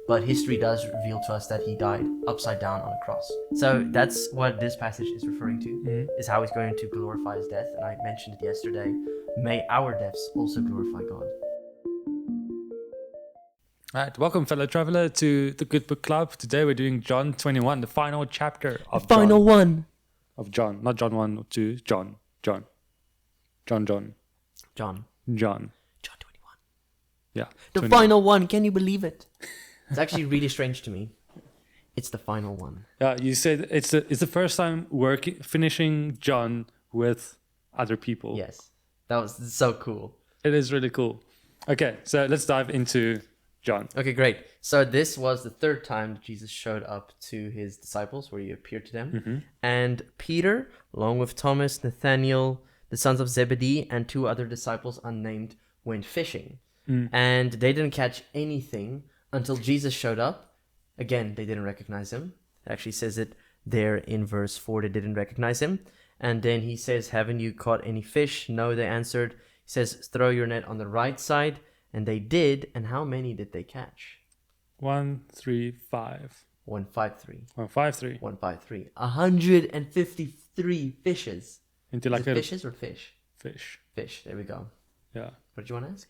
but history does reveal to us that he died upside down on a cross. So that's what this passage is referring to, is how he's going to glorify his death. And I mentioned it yesterday. May our deaths also glorify God. All right, welcome, fellow traveler, to the Good Book Club. Today we're doing John 21, the final chapter of John. Final one. Of John, not John 1 or 2, John. John 21. Yeah. The 21. final one. Can you believe it? It's actually really strange to me. It's the final one. Yeah, you said it's the first time finishing John with other people. Yes. That was so cool. It is really cool. Okay, so let's dive into John. Okay, great. So this was the third time that Jesus showed up to his disciples, where he appeared to them. Mm-hmm. And Peter, along with Thomas, Nathanael, the sons of Zebedee, and 2 other disciples unnamed, went fishing. And they didn't catch anything until Jesus showed up. Again, they didn't recognize him. It actually says it there in verse 4. They didn't recognize him. And then he says, haven't you caught any fish? No, they answered. He says, throw your net on the right side. And they did. And how many did they catch? 1, 3, 5. 153. 153. 153. 153 fishes. Into Is it fishes or fish? Fish. Fish. There we go. Ja. What do you want to ask?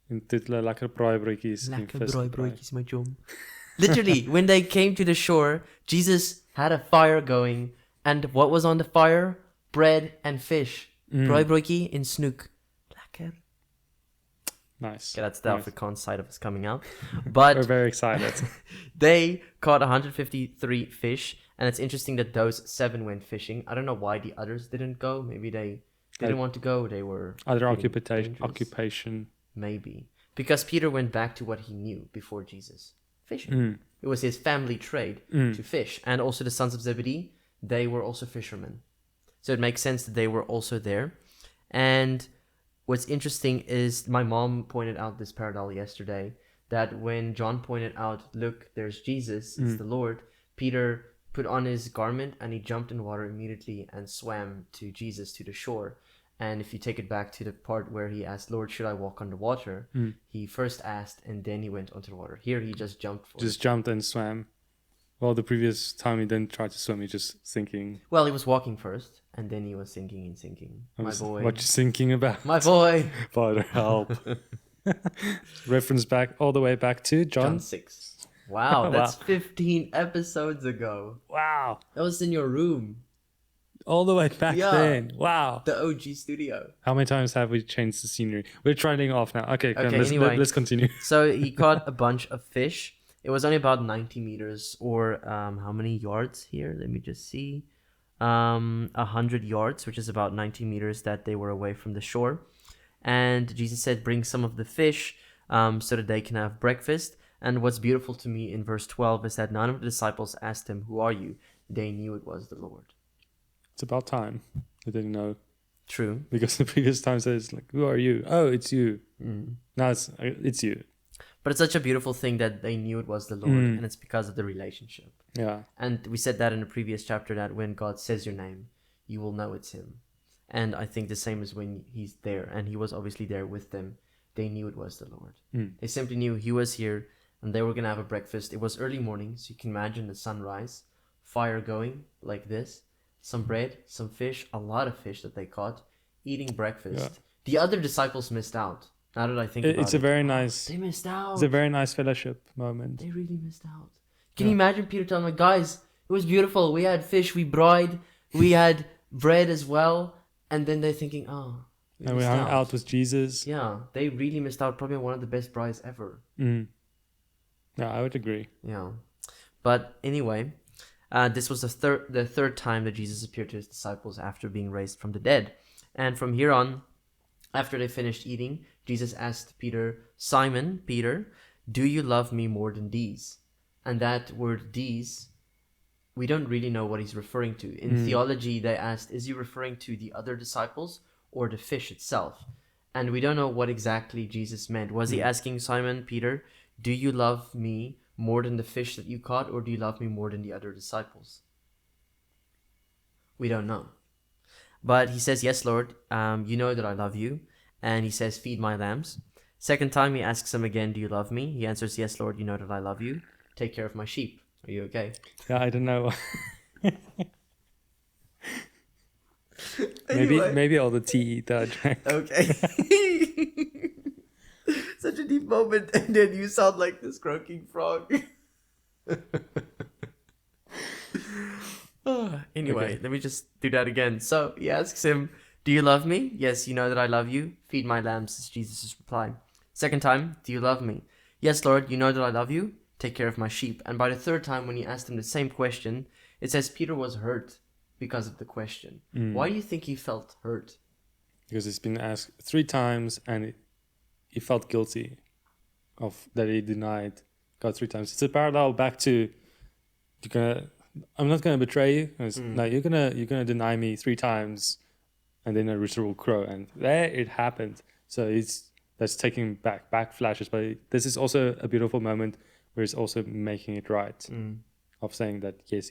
Into lekker braaibroodjies. Lekker braaibroodjies, my chum. Literally, when they came to the shore, Jesus had a fire going. And what was on the fire? Bread and fish. Braaibroodjie in snoek. Lekker. Nice. Okay, that's the Afrikaans side of us coming out. But we're very excited. They caught 153 fish. And it's interesting that those 7 went fishing. I don't know why the others didn't go. Maybe they didn't want to go. They were... Other occupation. Maybe. Because Peter went back to what he knew before Jesus. Fishing. It was his family trade to fish. And also the sons of Zebedee, they were also fishermen. So it makes sense that they were also there. And what's interesting is my mom pointed out this parallel yesterday, that when John pointed out, look, there's Jesus, it's the Lord, Peter put on his garment and he jumped in water immediately and swam to Jesus, to the shore. And if you take it back to the part where he asked, Lord, should I walk on the water? He first asked and then he went onto the water. Here he just jumped. Jumped and swam. Well, the previous time he didn't try to swim, he just thinking. Well, he was walking first and then he was sinking and sinking. My boy. What you thinking about? My boy. Father, help. Reference back all the way back to John 6. Wow, that's 15 episodes ago. Wow. That was in your room. All the way back then. Wow. The OG studio. How many times have we changed the scenery? We're trailing off now. Okay, anyway. let's continue. So he caught a bunch of fish. It was only about 90 meters or how many yards here? Let me just see. 100 yards, which is about 90 meters that they were away from the shore. And Jesus said, bring some of the fish so that they can have breakfast. And what's beautiful to me in verse 12 is that none of the disciples asked him, who are you? They knew it was the Lord. It's about time. They didn't know. True. Because the previous time says, like, who are you? Oh, it's you. Now it's you. But it's such a beautiful thing that they knew it was the Lord, and it's because of the relationship. Yeah. And we said that in a previous chapter, that when God says your name, you will know it's him. And I think the same is when he's there, and he was obviously there with them. They knew it was the Lord. They simply knew he was here, and they were going to have a breakfast. It was early morning, so you can imagine the sunrise, fire going like this, some bread, some fish, a lot of fish that they caught, eating breakfast. Yeah. The other disciples missed out. Now that I think about it. It's a very nice... They missed out. It's a very nice fellowship moment. They really missed out. Can you imagine Peter telling them, guys, it was beautiful. We had fish, we bride, we had bread as well. And then they're thinking, oh, and we hung out with Jesus. Yeah, they really missed out. Probably one of the best brides ever. Yeah, I would agree. Yeah. But anyway... this was the third time that Jesus appeared to his disciples after being raised from the dead. And from here on, after they finished eating, Jesus asked Peter, Simon, Peter, do you love me more than these? And that word these, we don't really know what he's referring to. In theology, they asked, is he referring to the other disciples or the fish itself? And we don't know what exactly Jesus meant. Was he asking Simon, Peter, do you love me more than the fish that you caught, or do you love me more than the other disciples? We don't know. But he says, yes, Lord, you know that I love you. And he says, feed my lambs. Second time he asks him again, do you love me? He answers, yes, Lord, you know that I love you. take care of my sheep. Are you okay? Yeah, I don't know. Anyway. Maybe all the tea that I drank. Okay. Such a deep moment, and then you sound like this croaking frog. Anyway, let me just do that again. So he asks him, "Do you love me?" "Yes, you know that I love you." "Feed my lambs," is Jesus' reply. Second time, "Do you love me?" "Yes, Lord, you know that I love you. Take care of my sheep." And by the third time, when he asked him the same question, it says Peter was hurt because of the question. Why do you think he felt hurt? Because it's been asked 3 times and he felt guilty of that he denied God 3 times. It's a parallel back to I'm not gonna betray you. No, you're gonna deny me 3 times, and then a rooster will crow, and there it happened. So that's taking back flashes, but this is also a beautiful moment where he's also making it right, of saying that yes,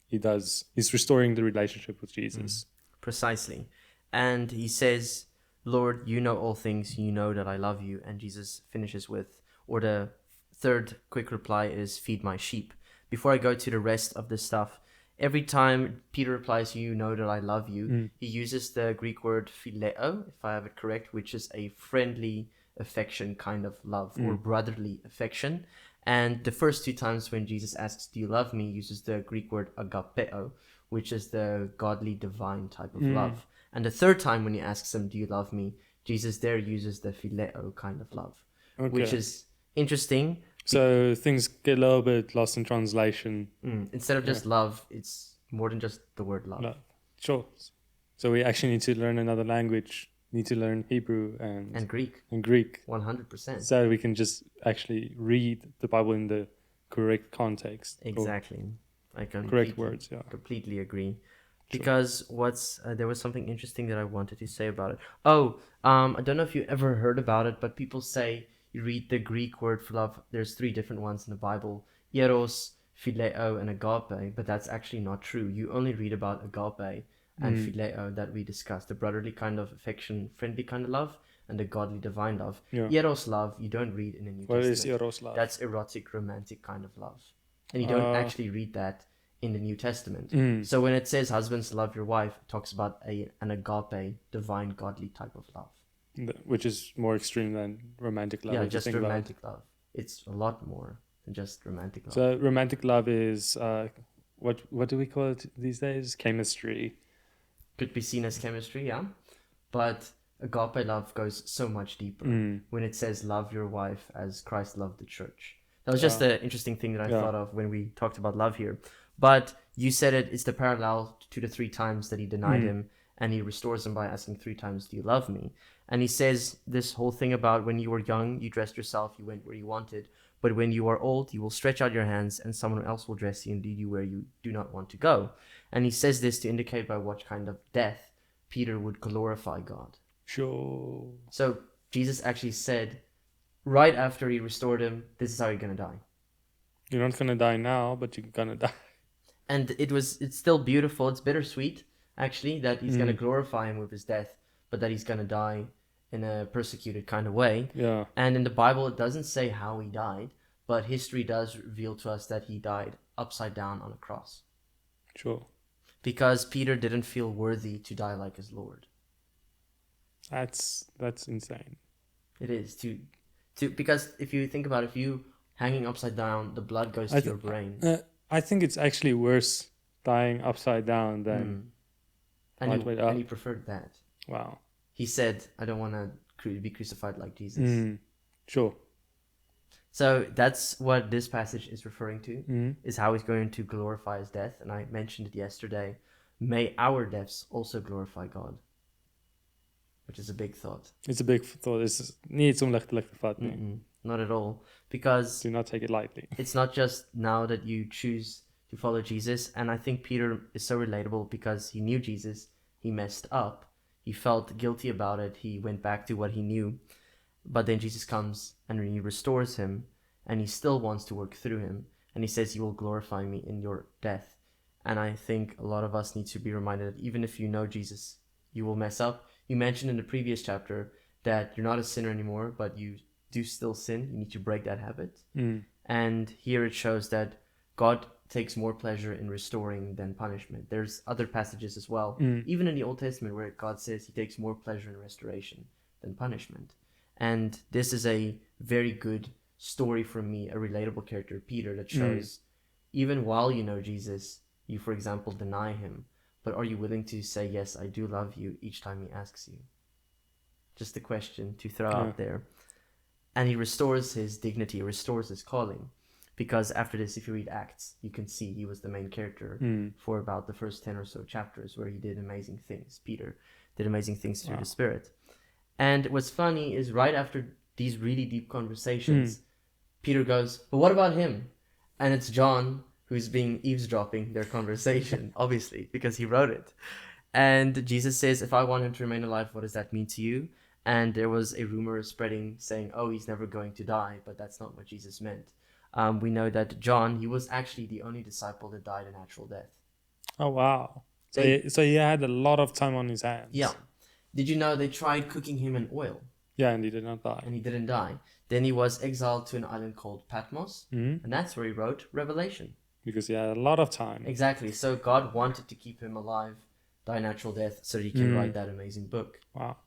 he's restoring the relationship with Jesus. Precisely. And he says, "Lord, you know all things, you know that I love you." And Jesus finishes with, or the third quick reply is, "Feed my sheep." Before I go to the rest of the stuff, every time Peter replies, "You know that I love you," he uses the Greek word phileo, if I have it correct, which is a friendly affection kind of love, or brotherly affection. And the first 2 times when Jesus asks, "Do you love me?" uses the Greek word agapeo, which is the godly divine type of love. And the third time when he asks him, "Do you love me?" Jesus there uses the phileo kind of love, which is interesting. So things get a little bit lost in translation. Instead of just love, it's more than just the word love. No, sure. So we actually need to learn another language. Need to learn Hebrew and Greek. And Greek. 100%. So we can just actually read the Bible in the correct context. Exactly. I correct words, yeah. Completely agree. Sure. Because there was something interesting that I wanted to say about it. I don't know if you ever heard about it, but people say you read the Greek word for love. There's 3 different ones in the Bible: eros, phileo, and agape. But that's actually not true. You only read about agape and phileo that we discussed, the brotherly kind of affection, friendly kind of love, and the godly divine love. Yeah. Eros love, you don't read in the New Testament. What is eros love? That's erotic, romantic kind of love. And you don't actually read that in the New Testament. So when it says husbands love your wife, it talks about an agape, divine, godly type of love. Which is more extreme than romantic love. Yeah, just romantic love. It's a lot more than just romantic love. So romantic love is, what do we call it these days? Chemistry. Could be seen as chemistry, yeah. But agape love goes so much deeper when it says love your wife as Christ loved the church. That was just the interesting thing that I thought of when we talked about love here. But you said it's the parallel to the 3 times that he denied him, and he restores him by asking 3 times, "Do you love me?" And he says this whole thing about when you were young, you dressed yourself, you went where you wanted. But when you are old, you will stretch out your hands, and someone else will dress you and lead you where you do not want to go. And he says this to indicate by what kind of death Peter would glorify God. Sure. So Jesus actually said, right after he restored him, this is how you're going to die. You're not going to die now, but you're going to die. And it's still beautiful. It's bittersweet, actually, that he's going to glorify him with his death, but that he's going to die in a persecuted kind of way. Yeah. And in the Bible, it doesn't say how he died, but history does reveal to us that he died upside down on a cross. Sure. Because Peter didn't feel worthy to die like his Lord. That's insane. It is because if you think about it, if you hanging upside down, the blood goes to your brain. I think it's actually worse dying upside down than And he preferred that. Wow. He said, "I don't want to be crucified like Jesus." Sure. So that's what this passage is referring to, is how he's going to glorify his death. And I mentioned it yesterday. May our deaths also glorify God. Which is a big thought. It's a big thought. It's niet zo'n lichte vat. Not at all. Because do not take it lightly. It's not just now that you choose to follow Jesus. And I think Peter is so relatable because he knew Jesus. He messed up. He felt guilty about it. He went back to what he knew. But then Jesus comes and he restores him. And he still wants to work through him. And he says, "You will glorify me in your death." And I think a lot of us need to be reminded that even if you know Jesus, you will mess up. You mentioned in the previous chapter that you're not a sinner anymore, but you do still sin. You need to break that habit. And here it shows that God takes more pleasure in restoring than punishment. There's other passages as well, even in the Old Testament, where God says he takes more pleasure in restoration than punishment. And this is a very good story for me, a relatable character, Peter, that shows even while you know Jesus, you, for example, deny him. But are you willing to say, yes, I do love you each time he asks you? Just a question to throw out there. And he restores his dignity, restores his calling. Because after this, if you read Acts, you can see he was the main character for about the first 10 or so chapters, where he did amazing things. Peter did amazing things through the Spirit. And what's funny is right after these really deep conversations, Peter goes, but what about him? And it's John who's being eavesdropping their conversation, obviously, because he wrote it. And Jesus says, if I want him to remain alive, what does that mean to you? And there was a rumor spreading saying, oh, he's never going to die, but that's not what Jesus meant. We know that John, he was actually the only disciple that died a natural death. Oh, wow. So he had a lot of time on his hands. Yeah. Did you know they tried cooking him in oil? Yeah, and he did not die. And he didn't die. Then he was exiled to an island called Patmos, and that's where he wrote Revelation. Because he had a lot of time. Exactly. So God wanted to keep him alive, die a natural death, so that he can write that amazing book. Wow.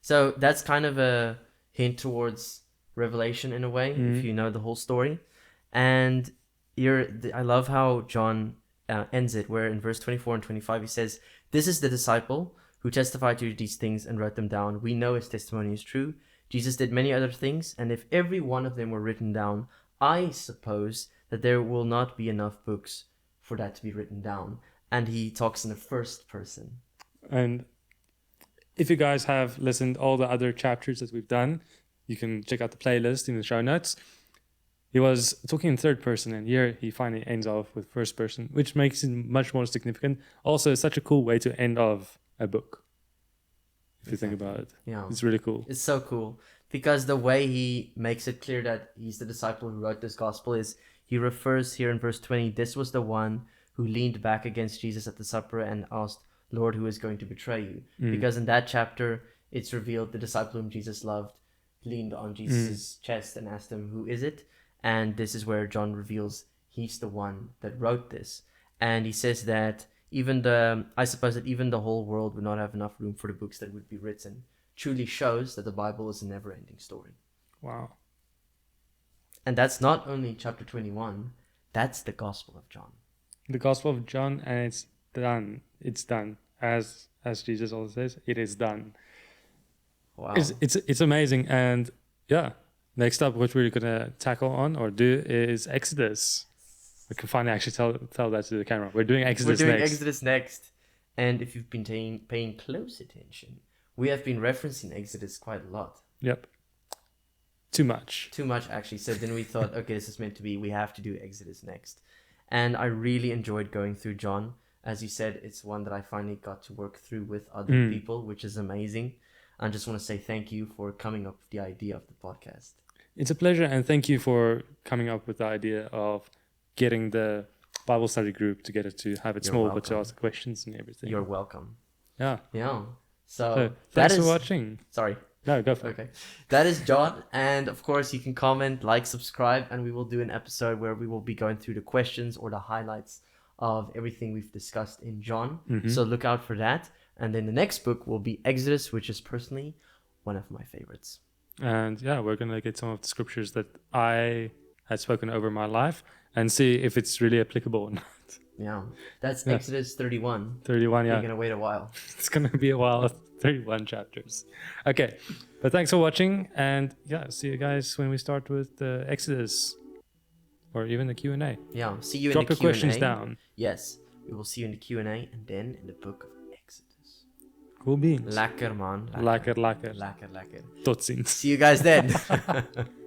So that's kind of a hint towards Revelation in a way, if you know the whole story. And I love how John ends it, where in verse 24 and 25 he says, this is the disciple who testified to these things and wrote them down. We know his testimony is true. Jesus did many other things, and if every one of them were written down, I suppose that there will not be enough books for that to be written down. And he talks in the first person. And if you guys have listened all the other chapters that we've done, you can check out the playlist in the show notes. He was talking in third person, and here he finally ends off with first person, which makes it much more significant. Also, it's such a cool way to end off a book, if you think about it. Yeah. It's really cool. It's so cool, because the way he makes it clear that he's the disciple who wrote this gospel is, he refers here in verse 20, this was the one who leaned back against Jesus at the supper and asked, Lord, who is going to betray you? Because in that chapter, it's revealed the disciple whom Jesus loved leaned on Jesus' chest and asked him, who is it? And this is where John reveals he's the one that wrote this. And he says that I suppose that even the whole world would not have enough room for the books that would be written. Truly shows that the Bible is a never-ending story. Wow. And that's not only chapter 21, that's the Gospel of John. The Gospel of John, and it's done. It's done. As Jesus always says, it is done. Wow. It's amazing. And yeah, next up, what we're gonna tackle on or do is Exodus. We can finally actually tell that to the camera. We're doing Exodus next. Exodus next. And if you've been paying close attention, we have been referencing Exodus quite a lot. Yep. Too much, actually. So then we thought, okay, this is meant to be, we have to do Exodus next. And I really enjoyed going through John. As you said, it's one that I finally got to work through with other people, which is amazing. I just want to say thank you for coming up with the idea of the podcast. It's a pleasure, and thank you for coming up with the idea of getting the Bible study group together to have it small, but to ask questions and everything. You're welcome. Yeah. Yeah. So thanks for watching. Sorry. No, go for it. Okay. That is John. And of course, you can comment, like, subscribe, and we will do an episode where we will be going through the questions or the highlights of everything we've discussed in John. So look out for that. And then the next book will be Exodus, which is personally one of my favorites. And yeah, we're going to get some of the scriptures that I had spoken over my life and see if it's really applicable or not. Yeah. That's Exodus 31. 31, yeah. You're going to wait a while. It's going to be a while. 31 chapters. Okay. But thanks for watching. And yeah, see you guys when we start with the Exodus or even the Q&A. Yeah. See you in Drop the your Q&A. questions down. Yes. We will see you in the Q&A and then in the book of Exodus. Cool beans. Lekker, man. Lekker. Lekker. Tot ziens. See you guys then.